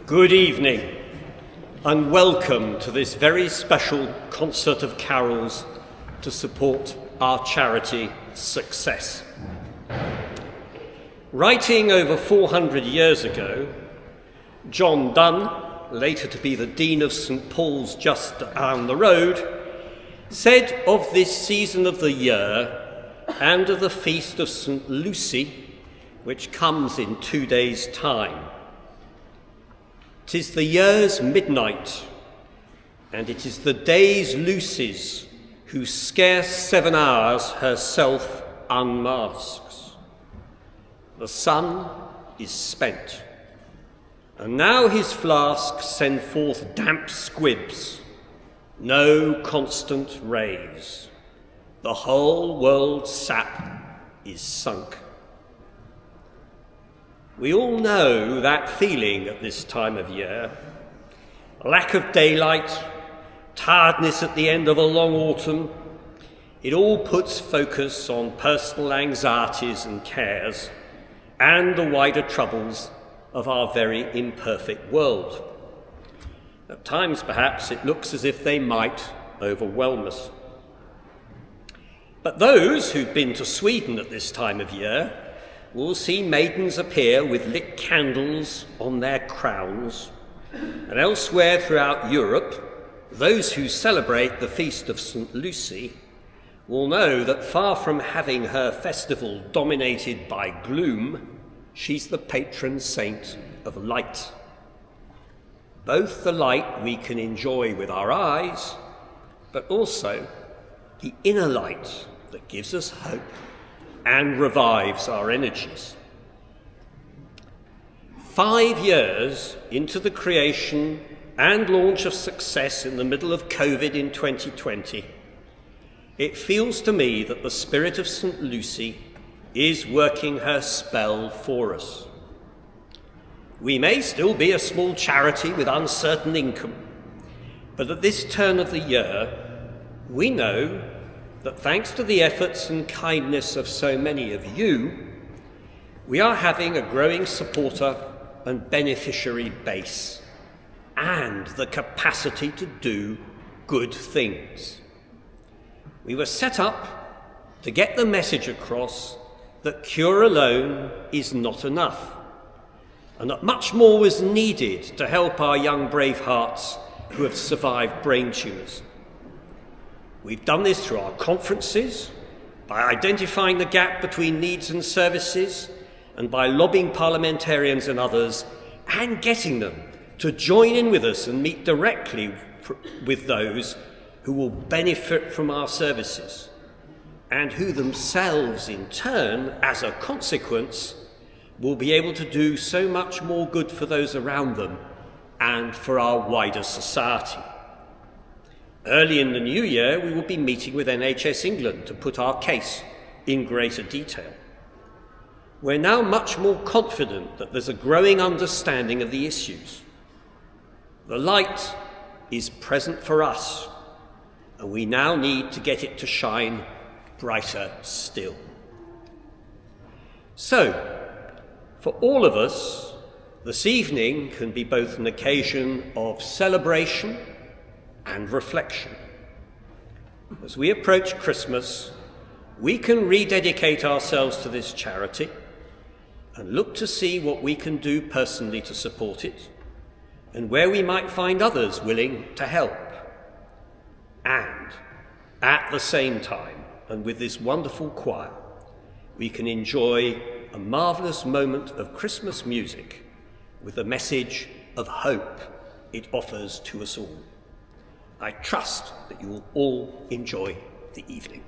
Good evening and welcome to this very special concert of carols to support our charity Success. Writing over 400 years ago, John Donne, later to be the Dean of St. Paul's just down the road, said of this season of the year and of the feast of St. Lucy, which comes in 2 days' time, "'Tis the year's midnight, and it is the day's Lucy's, who scarce 7 hours herself unmasks. The sun is spent, and now his flasks send forth damp squibs, no constant rays. The whole world's sap is sunk." We all know that feeling at this time of year. Lack of daylight, tiredness at the end of a long autumn, it all puts focus on personal anxieties and cares and the wider troubles of our very imperfect world. At times, perhaps, it looks as if they might overwhelm us. But those who've been to Sweden at this time of year will see maidens appear with lit candles on their crowns, and elsewhere throughout Europe, those who celebrate the feast of St. Lucy will know that far from having her festival dominated by gloom, she's the patron saint of light. Both the light we can enjoy with our eyes, but also the inner light that gives us hope and revives our energies. 5 years into the creation and launch of Success in the middle of COVID in 2020, it feels to me that the spirit of St. Lucy is working her spell for us. We may still be a small charity with uncertain income, but at this turn of the year, we know that thanks to the efforts and kindness of so many of you, we are having a growing supporter and beneficiary base and the capacity to do good things. We were set up to get the message across that cure alone is not enough, and that much more was needed to help our young brave hearts who have survived brain tumours. We've done this through our conferences, by identifying the gap between needs and services, and by lobbying parliamentarians and others, and getting them to join in with us and meet directly with those who will benefit from our services, and who themselves, in turn, as a consequence, will be able to do so much more good for those around them and for our wider society. Early in the new year, we will be meeting with NHS England to put our case in greater detail. We're now much more confident that there's a growing understanding of the issues. The light is present for us, and we now need to get it to shine brighter still. So, for all of us, this evening can be both an occasion of celebration and reflection. As we approach Christmas, we can rededicate ourselves to this charity and look to see what we can do personally to support it and where we might find others willing to help. And at the same time, and with this wonderful choir, we can enjoy a marvellous moment of Christmas music with the message of hope it offers to us all. I trust that you will all enjoy the evening.